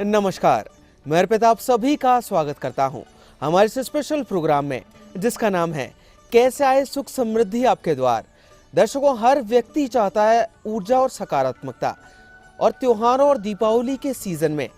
नमस्कार, मैं अर्पित आप सभी का स्वागत करता हूं हमारे इस स्पेशल प्रोग्राम में, जिसका नाम है कैसे आए सुख समृद्धि आपके द्वार। दर्शकों, हर व्यक्ति चाहता है ऊर्जा और सकारात्मकता, और त्योहारों और दीपावली के सीजन में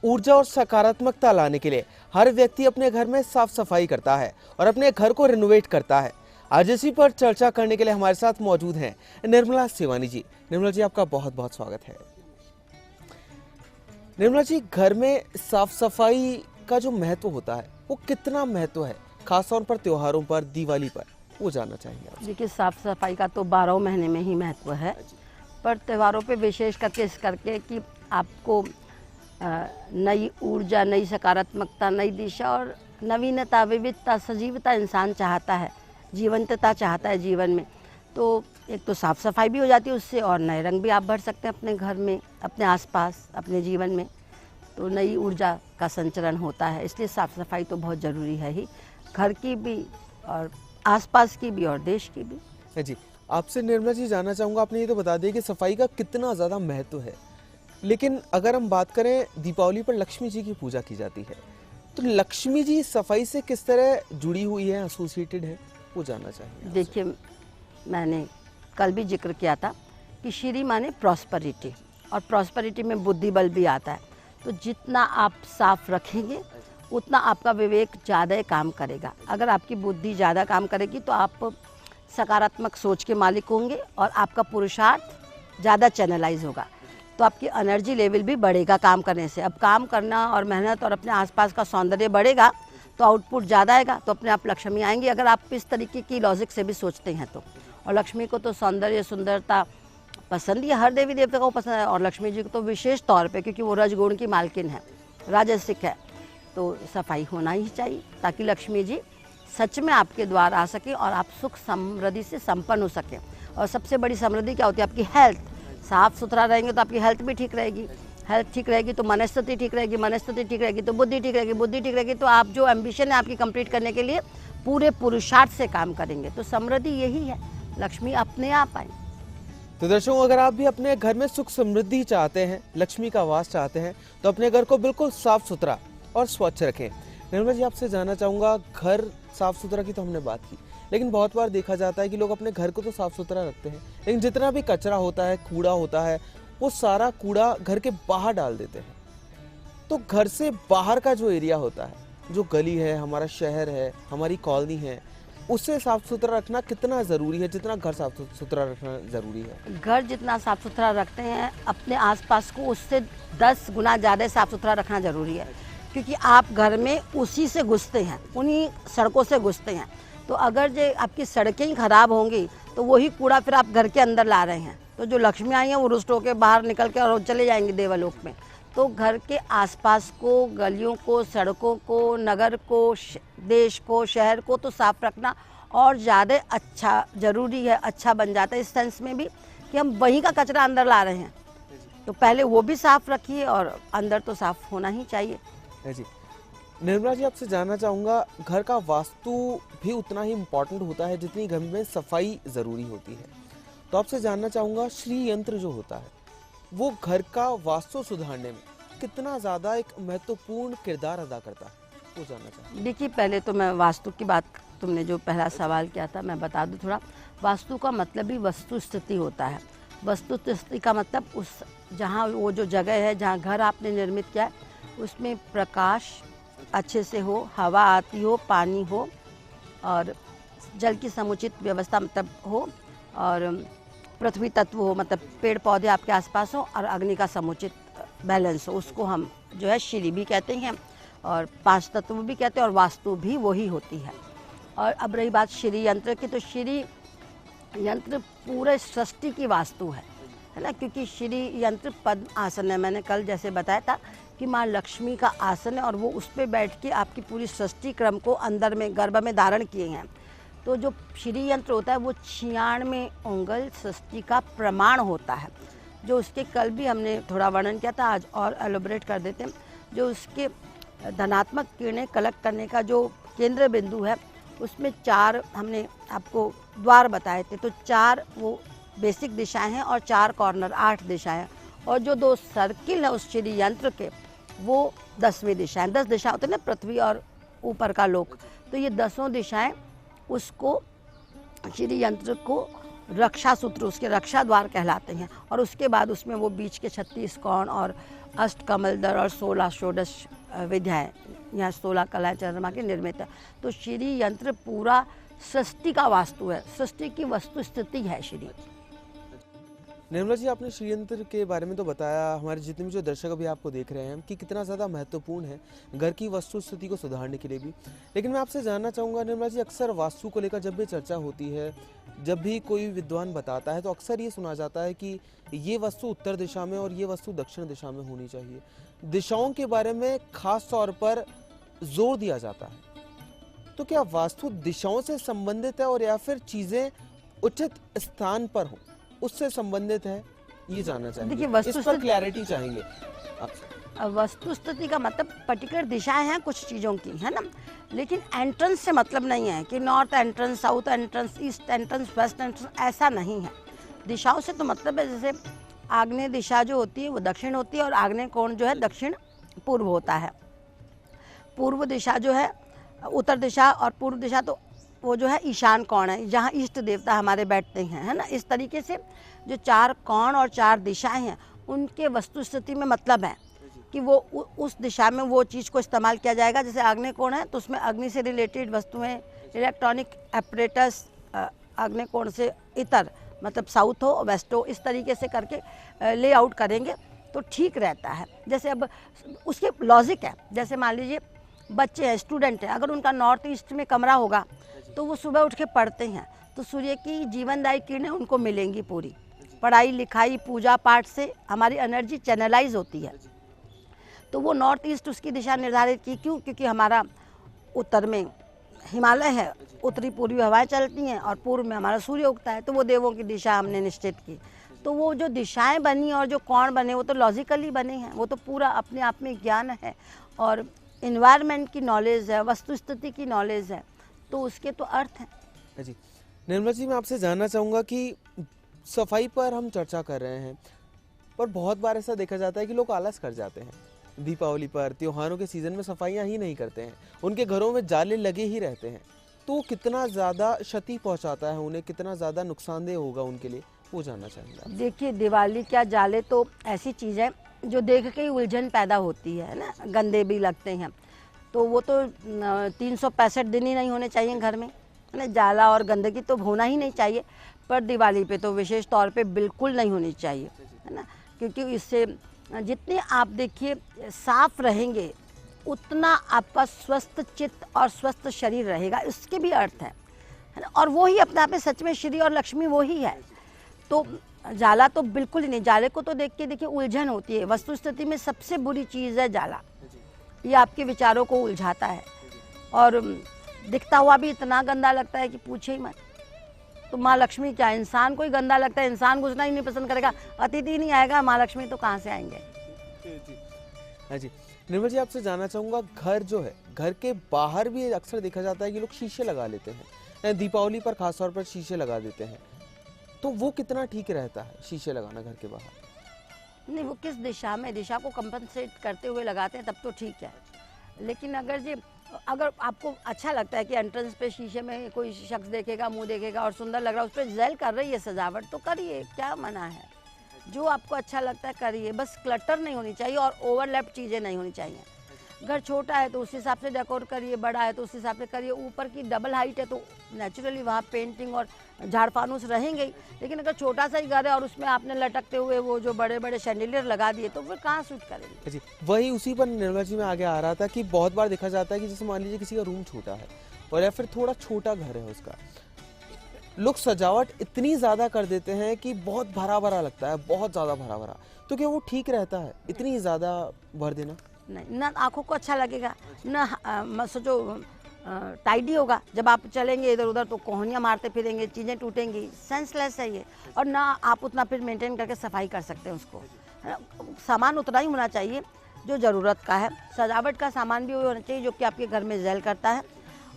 ऊर्जा और सकारात्मकता लाने के लिए हर व्यक्ति अपने घर में साफ सफाई करता है और अपने घर को रिनोवेट करता है। आज इसी पर चर्चा करने के लिए हमारे साथ मौजूद हैं निर्मला सेवानी जी। निर्मला जी, आपका बहुत बहुत स्वागत है। निर्मला जी, घर में साफ सफाई का जो महत्व होता है वो कितना महत्व है, खासतौर पर त्योहारों पर, दिवाली पर, वो जानना चाहेंगे आप। देखिए, साफ सफाई का तो 12 महीने में ही महत्व है, पर त्योहारों पे विशेष करके इस करके कि आपको नई ऊर्जा, नई सकारात्मकता, नई दिशा और नवीनता, विविधता, सजीवता इंसान चाहता है, जीवंतता चाहता है जीवन में। तो एक तो साफ़ सफाई भी हो जाती है उससे, और नए रंग भी आप भर सकते हैं अपने घर में, अपने आसपास, अपने जीवन में। तो नई ऊर्जा का संचरण होता है, इसलिए साफ़ सफाई तो बहुत ज़रूरी है ही, घर की भी और आसपास की भी और देश की भी। जी, आपसे निर्मला जी जानना चाहूँगा, आपने ये तो बता दिया कि सफाई का कितना ज़्यादा महत्व है, लेकिन अगर हम बात करें दीपावली पर लक्ष्मी जी की पूजा की जाती है, तो लक्ष्मी जी सफाई से किस तरह जुड़ी हुई है, एसोसिएटेड है, वो जानना चाहिए। देखिए, मैंने कल भी जिक्र किया था कि श्री माने प्रॉस्पेरिटी, और प्रॉस्पेरिटी में बुद्धि बल भी आता है। तो जितना आप साफ रखेंगे उतना आपका विवेक ज़्यादा काम करेगा। अगर आपकी बुद्धि ज़्यादा काम करेगी तो आप सकारात्मक सोच के मालिक होंगे और आपका पुरुषार्थ ज़्यादा चैनलाइज होगा, तो आपकी एनर्जी लेवल भी बढ़ेगा काम करने से। अब काम करना और मेहनत और अपने आसपास का सौंदर्य बढ़ेगा तो आउटपुट ज़्यादा आएगा, तो अपने आप लक्ष्मी आएंगी, अगर आप इस तरीके की लॉजिक से भी सोचते हैं तो। और लक्ष्मी को तो सौंदर्य, सुंदरता पसंद ही है, हर देवी देवता को पसंद है, और लक्ष्मी जी को तो विशेष तौर पे, क्योंकि वो रजगुण की मालकिन है, राजसिक है। तो सफाई होना ही चाहिए ताकि लक्ष्मी जी सच में आपके द्वार आ सकें और आप सुख समृद्धि से संपन्न हो सकें। और सबसे बड़ी समृद्धि क्या होती है? आपकी हेल्थ। साफ़ सुथरा रहेंगे तो आपकी हेल्थ भी ठीक रहेगी, हेल्थ ठीक रहेगी तो मनस्थिति ठीक रहेगी, मनस्थिति ठीक रहेगी तो बुद्धि ठीक रहेगी, बुद्धि ठीक रहेगी तो आप जो एम्बिशन है आपकी कंप्लीट करने के लिए पूरे पुरुषार्थ से काम करेंगे। तो समृद्धि यही है, लक्ष्मी अपने आप आए। तो दर्शकों, अगर आप भी अपने घर में सुख समृद्धि चाहते हैं, लक्ष्मी का वास चाहते हैं, तो अपने घर को बिल्कुल साफ सुथरा और स्वच्छ रखें। निर्मला जी, आपसे जानना चाहूँगा, घर साफ सुथरा की तो हमने बात की, लेकिन बहुत बार देखा जाता है कि लोग अपने घर को तो साफ सुथरा रखते हैं, लेकिन जितना भी कचरा होता है, कूड़ा होता है, वो सारा कूड़ा घर के बाहर डाल देते हैं। तो घर से बाहर का जो एरिया होता है, जो गली है, हमारा शहर है, हमारी कॉलोनी है, उसे साफ सुथरा रखना कितना ज़रूरी है, जितना घर साफ सुथरा रखना ज़रूरी है? घर जितना साफ सुथरा रखते हैं, अपने आसपास को उससे 10 गुना ज़्यादा साफ सुथरा रखना ज़रूरी है, क्योंकि आप घर में उसी से घुसते हैं, उन्हीं सड़कों से घुसते हैं। तो अगर जो आपकी सड़कें ही खराब होंगी तो वही कूड़ा फिर आप घर के अंदर ला रहे हैं, तो जो लक्ष्मी आई हैं वो रुष्ट होकर बाहर निकल के और चले जाएंगे देवलोक में। तो घर के आसपास को, गलियों को, सड़कों को, नगर को, देश को, शहर को तो साफ रखना और ज़्यादा अच्छा ज़रूरी है। अच्छा बन जाता है इस सेंस में भी कि हम वहीं का कचरा अंदर ला रहे हैं, तो पहले वो भी साफ रखिए और अंदर तो साफ होना ही चाहिए। जी, निर्मला जी, आपसे जानना चाहूँगा, घर का वास्तु भी उतना ही इम्पोर्टेंट होता है जितनी घर में सफाई ज़रूरी होती है। तो आपसे जानना चाहूँगा, श्री यंत्र जो होता है वो घर का वास्तु सुधारने में कितना ज़्यादा एक महत्वपूर्ण किरदार अदा करता है, वो जानना चाहूँगा। देखिए, पहले तो मैं वास्तु की बात, तुमने जो पहला सवाल किया था, मैं बता दूं थोड़ा। वास्तु का मतलब ही वस्तु स्थिति होता है। वस्तु स्थिति का मतलब उस जहाँ वो जो जगह है जहाँ घर आपने निर्मित किया है उसमें प्रकाश अच्छे से हो, हवा आती हो, पानी हो और जल की समुचित व्यवस्था मतलब हो, और पृथ्वी तत्व हो, मतलब पेड़ पौधे आपके आसपास हो, और अग्नि का समुचित बैलेंस हो। उसको हम जो है श्री भी कहते हैं और 5 तत्व भी कहते हैं, और वास्तु भी वही होती है। और अब रही बात श्री यंत्र की, तो श्री यंत्र पूरे सृष्टि की वास्तु है ना, क्योंकि श्री यंत्र पद्म आसन है। मैंने कल जैसे बताया था कि माँ लक्ष्मी का आसन है और वो उस पर बैठ के आपकी पूरी सृष्टि क्रम को अंदर में, गर्भ में धारण किए हैं। तो जो श्री यंत्र होता है वो 96 उंगल सृष्टि का प्रमाण होता है, जो उसके कल भी हमने थोड़ा वर्णन किया था, आज और एलोबरेट कर देते हैं। जो उसके धनात्मक किरणें कलेक्ट करने का जो केंद्र बिंदु है, उसमें 4 हमने आपको द्वार बताए थे, तो 4 वो बेसिक दिशाएं हैं और 4 कॉर्नर, 8 दिशाएं। और जो 2 सर्किल है उस श्री यंत्र के, वो 10वीं दिशा है। 10 दिशा होते हैं ना, पृथ्वी और ऊपर का लोक, तो ये 10 दिशाएं उसको श्री यंत्र को रक्षा सूत्र, उसके रक्षा द्वार कहलाते हैं। और उसके बाद उसमें वो बीच के 36 कोण और अष्ट कमलदर और 16 षोडश विद्याएं, यहाँ 16 कलाएं चंद्रमा की निर्मित है। तो श्री यंत्र पूरा सृष्टि का वास्तु है, सृष्टि की वस्तु स्थिति है श्री। निर्मला जी, आपने श्री यंत्र के बारे में तो बताया, हमारे जितने भी जो दर्शक अभी आपको देख रहे हैं कि कितना ज़्यादा महत्वपूर्ण है घर की वस्तु स्थिति को सुधारने के लिए भी। लेकिन मैं आपसे जानना चाहूँगा निर्मला जी, अक्सर वास्तु को लेकर जब भी चर्चा होती है, जब भी कोई विद्वान बताता है, तो अक्सर ये सुना जाता है कि ये वस्तु उत्तर दिशा में और ये वस्तु दक्षिण दिशा में होनी चाहिए। दिशाओं के बारे में खास तौर पर जोर दिया जाता है। तो क्या वास्तु दिशाओं से संबंधित है और या फिर चीज़ें उचित स्थान पर हो उससे संबंधित है, ये जानना चाहेंगे। देखिए, इस पर क्लैरिटी चाहेंगे। वस्तु स्थिति का मतलब पर्टिकुलर दिशाएं हैं कुछ चीज़ों की, है ना, लेकिन एंट्रेंस से मतलब नहीं है कि north entrance, south entrance, east entrance, west entrance, ऐसा नहीं है। दिशाओं से तो मतलब है, जैसे आग्नेय दिशा जो होती है वो दक्षिण होती है और आग्नेय कोण जो है दक्षिण पूर्व होता है। पूर्व दिशा जो है उत्तर दिशा और पूर्व दिशा तो वो जो है ईशान कोण है, जहाँ इष्ट देवता हमारे बैठते हैं, है ना। इस तरीके से जो 4 कोण और 4 दिशाएं हैं उनके वस्तु स्थिति में मतलब है कि वो उस दिशा में वो चीज़ को इस्तेमाल किया जाएगा। जैसे आग्नेय कोण है तो उसमें अग्नि से रिलेटेड वस्तुएं, इलेक्ट्रॉनिक एपरेटस, आग्नेय कोण से इतर मतलब साउथ हो वेस्ट हो, इस तरीके से करके लेआउट करेंगे तो ठीक रहता है। जैसे अब उसके लॉजिक है, जैसे मान लीजिए बच्चे हैं, स्टूडेंट हैं, अगर उनका नॉर्थ ईस्ट में कमरा होगा तो वो सुबह उठ के पढ़ते हैं तो सूर्य की जीवनदायी किरणें उनको मिलेंगी पूरी। पढ़ाई लिखाई पूजा पाठ से हमारी एनर्जी चैनलाइज होती है। तो वो नॉर्थ ईस्ट उसकी दिशा निर्धारित की, क्यों? क्योंकि हमारा उत्तर में हिमालय है, उत्तरी पूर्वी हवाएं चलती हैं और पूर्व में हमारा सूर्य उगता है, तो वो देवों की दिशा हमने निश्चित की। तो वो जो दिशाएं बनी और जो कोण बने वो तो लॉजिकली बने हैं, वो तो पूरा अपने आप में ज्ञान है और इन्वायरमेंट की नॉलेज है, वस्तु स्थिति की नॉलेज है, तो उसके तो अर्थ हैं। जी निर्मला जी, मैं आपसे जानना चाहूँगा कि सफाई पर हम चर्चा कर रहे हैं, पर बहुत बार ऐसा देखा जाता है कि लोग आलस कर जाते हैं। दीपावली पर, त्योहारों के सीज़न में सफाइयाँ ही नहीं करते हैं, उनके घरों में जाले लगे ही रहते हैं, तो कितना ज़्यादा क्षति पहुँचाता है उन्हें, कितना ज़्यादा नुकसानदेह होगा उनके लिए, वो जानना चाहेंगे। देखिए, दिवाली क्या जाले तो ऐसी चीज़ है जो देख के ही उलझन पैदा होती है ना, गंदे भी लगते हैं। तो वो तो 365 दिन ही नहीं होने चाहिए घर में, है ना। जाला और गंदगी तो होना ही नहीं चाहिए, पर दिवाली पे तो विशेष तौर पे बिल्कुल नहीं होनी चाहिए, है ना। क्योंकि इससे जितने आप देखिए साफ रहेंगे उतना आपका स्वस्थ चित्त और स्वस्थ शरीर रहेगा, इसके भी अर्थ है ना। और वो ही अपने आप में सच में श्री और लक्ष्मी वो ही है। तो जाला तो बिल्कुल ही नहीं, जाले को तो देख के देखिए उलझन होती है। वस्तु स्थिति में सबसे बुरी चीज़ है जाला, ये आपके विचारों को उलझाता है और दिखता हुआ भी इतना गंदा लगता है कि पूछे ही मत। तो माँ लक्ष्मी क्या, इंसान को ही गंदा लगता है, इंसान घुसना ही नहीं पसंद करेगा, अतिथि नहीं आएगा, माँ लक्ष्मी तो कहाँ से आएंगे। हाँ जी, निर्मल जी, आपसे जानना चाहूँगा, घर जो है, घर के बाहर भी अक्सर देखा जाता है कि लोग शीशे लगा लेते हैं, दीपावली पर खासतौर पर शीशे लगा देते हैं, तो वो कितना ठीक रहता है शीशे लगाना घर के बाहर? नहीं, वो किस दिशा में, दिशा को कंपनसेट करते हुए लगाते हैं तब तो ठीक है। लेकिन अगर आपको अच्छा लगता है कि एंट्रेंस पे शीशे में कोई शख्स देखेगा, मुंह देखेगा और सुंदर लग रहा है, उस पर जेल कर रही है सजावट, तो करिए, क्या मना है। जो आपको अच्छा लगता है करिए, बस क्लटर नहीं होनी चाहिए और ओवरलैप चीज़ें नहीं होनी चाहिए। घर छोटा है तो उस हिसाब से डेकोर करिए, बड़ा है तो उस हिसाब से करिए। ऊपर की डबल हाइट है तो नेचुरली वहाँ पेंटिंग और झाड़ फानूस रहेंगे ही। लेकिन अगर छोटा सा ही घर है और उसमें आपने लटकते हुए वो जो बड़े बड़े शैंडिलियर लगा दिए तो फिर कहाँ सूट करेंगे। जी, वही उसी पर निर्मला जी में आगे आ रहा था कि बहुत बार देखा जाता है कि जैसे मान लीजिए किसी का रूम छोटा है और या फिर थोड़ा छोटा घर है उसका, लोग सजावट इतनी ज़्यादा कर देते हैं कि बहुत भरा भरा लगता है, बहुत ज़्यादा भरा भरा। तो क्या वो ठीक रहता है इतनी ज़्यादा भर देना? नहीं, ना आँखों को अच्छा लगेगा, ना सोचो टाइडी होगा। जब आप चलेंगे इधर उधर तो कोहनियाँ मारते फिरेंगे, चीज़ें टूटेंगी, सेंसलेस है ये। और ना आप उतना फिर मेंटेन करके सफाई कर सकते हैं उसको, है ना। सामान उतना ही होना चाहिए जो ज़रूरत का है। सजावट का सामान भी होना चाहिए जो कि आपके घर में जेल करता है।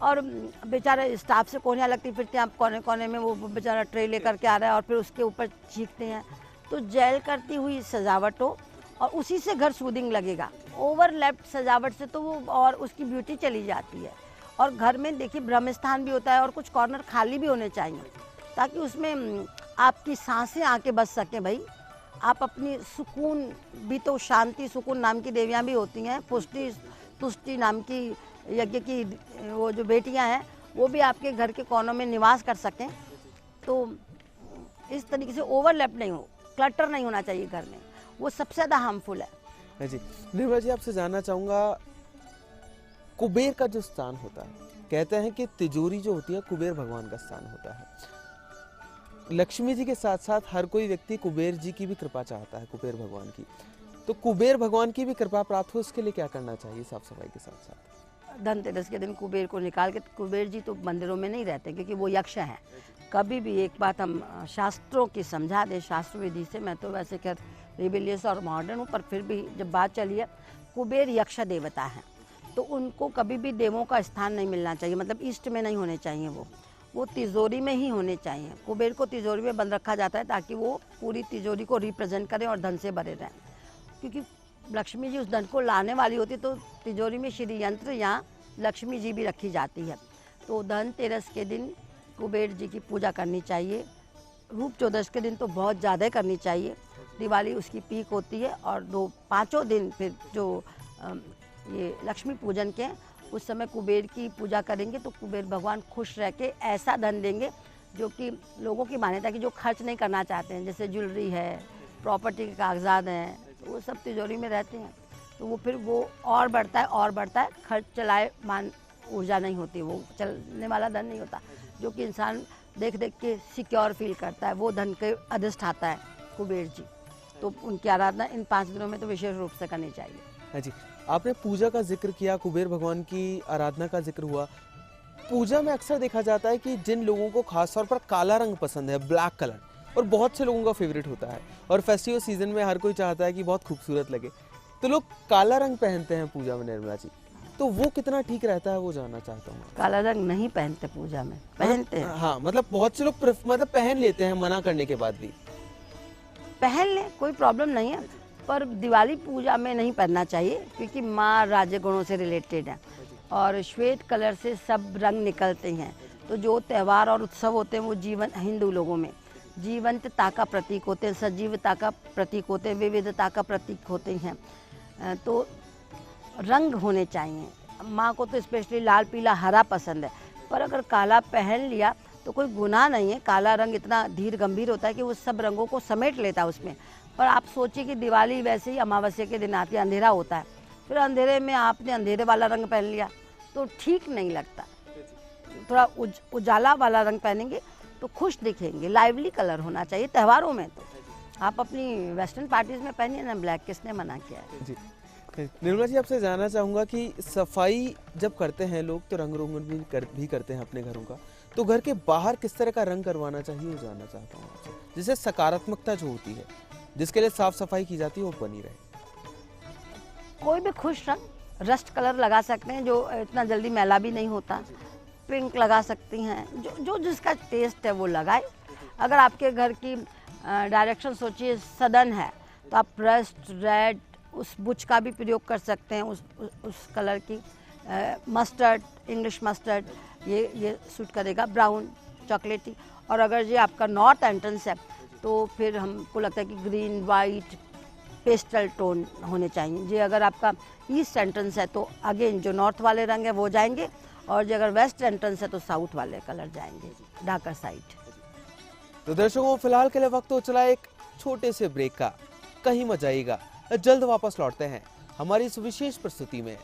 और बेचारे स्टाफ से कोहनियाँ लगती फिरते हैं, आप कोने कोने में वो बेचारा ट्रे लेकर के आ रहा है और फिर उसके ऊपर चीखते हैं। तो जेल करती हुई सजावट हो और उसी से घर सूदिंग लगेगा। ओवरलैप्ड सजावट से तो वो और उसकी ब्यूटी चली जाती है। और घर में देखिए ब्रह्म स्थान भी होता है और कुछ कॉर्नर खाली भी होने चाहिए, ताकि उसमें आपकी सांसें आके बस सकें। भाई आप अपनी सुकून भी, तो शांति सुकून नाम की देवियाँ भी होती हैं, पुष्टि तुष्टि नाम की यज्ञ की वो जो बेटियां हैं, वो भी आपके घर के कोनों में निवास कर सकें। तो इस तरीके से ओवरलैप नहीं हो, क्लटर नहीं होना चाहिए घर में, वो सबसे ज़्यादा हार्मफुल है। जी निर्मला जी, आपसे जानना चाहूँगा, कुबेर का जो स्थान होता है, कहते हैं कि तिजोरी जो होती है कुबेर भगवान का स्थान होता है। लक्ष्मी जी के साथ साथ हर कोई व्यक्ति कुबेर जी की भी कृपा चाहता है, कुबेर भगवान की। तो कुबेर भगवान की भी कृपा प्राप्त हो, इसके लिए क्या करना चाहिए साफ सफाई के साथ साथ? धनतेरस के दिन कुबेर को निकाल के, कुबेर जी तो मंदिरों में नहीं रहते क्योंकि वो यक्ष हैं। कभी भी एक बात हम शास्त्रों की समझा दें, शास्त्र विधि से, मैं तो वैसे खैर रिबिलियस और मॉडर्न हूँ, पर फिर भी जब बात चली है, कुबेर यक्ष देवता हैं, तो उनको कभी भी देवों का स्थान नहीं मिलना चाहिए, मतलब ईस्ट में नहीं होने चाहिए, वो तिजोरी में ही होने चाहिए। कुबेर को तिजोरी में बंद रखा जाता है ताकि वो पूरी तिजोरी को रिप्रेजेंट करें और धन से भरे रहें, क्योंकि लक्ष्मी जी उस धन को लाने वाली होती, तो तिजोरी में श्री यंत्र या लक्ष्मी जी भी रखी जाती है। तो धनतेरस के दिन कुबेर जी की पूजा करनी चाहिए। रूप चौदस के दिन तो बहुत ज़्यादा करनी चाहिए, दिवाली उसकी पीक होती है। और पाँचों दिन फिर जो ये लक्ष्मी पूजन के उस समय कुबेर की पूजा करेंगे तो कुबेर भगवान खुश रह के ऐसा धन देंगे जो कि लोगों की मान्यता है कि जो खर्च नहीं करना चाहते हैं, जैसे ज्वेलरी है, प्रॉपर्टी के कागजात हैं, तो वो सब तिजोरी में रहते हैं, तो वो फिर वो और बढ़ता है और बढ़ता है। खर्च चलाए मान ऊर्जा नहीं होती, वो चलने वाला धन नहीं होता, जो कि इंसान देख देख के सिक्योर फील करता है, वो धन के अधिष्ठाता है कुबेर जी। तो उनकी आराधना इन 5 दिनों में तो विशेष रूप से करनी चाहिए। हाँ जी, आपने पूजा का जिक्र किया, कुबेर भगवान की आराधना का जिक्र हुआ। पूजा में अक्सर देखा जाता है कि जिन लोगों को खासतौर पर काला रंग पसंद है, ब्लैक कलर, और बहुत से लोगों का फेवरेट होता है, और फेस्टिवल सीजन में हर कोई चाहता है कि बहुत खूबसूरत लगे, तो लोग काला रंग पहनते हैं पूजा में। निर्मला जी, तो वो कितना ठीक रहता है, वो जानना चाहता हूँ। काला रंग नहीं पहनते पूजा में, पहनते हैं। हाँ, मतलब बहुत से लोग मतलब पहन लेते हैं मना करने के बाद भी। पहन ले, कोई प्रॉब्लम नहीं है, पर दिवाली पूजा में नहीं पहनना चाहिए क्योंकि माँ राजगुणों से रिलेटेड है और श्वेत कलर से सब रंग निकलते हैं। तो जो त्यौहार और उत्सव होते हैं वो जीवन, हिंदू लोगों में जीवंतता का प्रतीक होते हैं, सजीवता का प्रतीक होते हैं, विविधता का प्रतीक होते हैं। तो रंग होने चाहिए। माँ को तो स्पेशली लाल पीला हरा पसंद है, पर अगर काला पहन लिया तो कोई गुनाह नहीं है। काला रंग इतना धीर गंभीर होता है कि वो सब रंगों को समेट लेता है उसमें। पर आप सोचिए कि दिवाली वैसे ही अमावस्या के दिन आती है, अंधेरा होता है, फिर अंधेरे में आपने अंधेरे वाला रंग पहन लिया तो ठीक नहीं लगता। थोड़ा उजाला वाला रंग पहनेंगे तो खुश दिखेंगे, लाइवली कलर होना चाहिए त्योहारों में। तो आप अपनी वेस्टर्न पार्टीज में पहनिए ना ब्लैक, किसने मना किया है। जी निर्मला जी, आपसे जानना चाहूँगा कि सफाई जब करते हैं लोग तो रंग रोगन भी करते हैं अपने घरों का, तो घर के बाहर किस तरह का रंग करवाना चाहिए वो जानना चाहता हूँ आपसे, जिससे सकारात्मकता जो होती है, जिसके लिए साफ सफाई की जाती है, वो बनी रहे। कोई भी खुश रंग, रस्ट कलर लगा सकते हैं जो इतना जल्दी मैला भी नहीं होता, पिंक लगा सकती हैं, जो जिसका टेस्ट है वो लगाए। अगर आपके घर की डायरेक्शन सोचिए सदन है तो आप रस्ट, रेड, उस बुच का भी प्रयोग कर सकते हैं, उस कलर की। मस्टर्ड, इंग्लिश मस्टर्ड, ये सूट करेगा, ब्राउन, चॉकलेटी। और अगर ये आपका नॉर्थ एंट्रेंस है तो फिर हमको लगता है कि ग्रीन, वाइट, पेस्टल टोन होने चाहिए। जी अगर आपका ईस्ट एंट्रेंस है तो अगेन जो नॉर्थ वाले रंग है वो जाएंगे, और जो अगर वेस्ट एंट्रेंस है तो साउथ वाले कलर जाएंगे, डार्कर साइड। तो दर्शकों, फिलहाल के लिए वक्त हो चला एक छोटे से ब्रेक का, कहीं मत जाइएगा, जल्द वापस लौटते हैं हमारी इस विशेष प्रस्तुति में।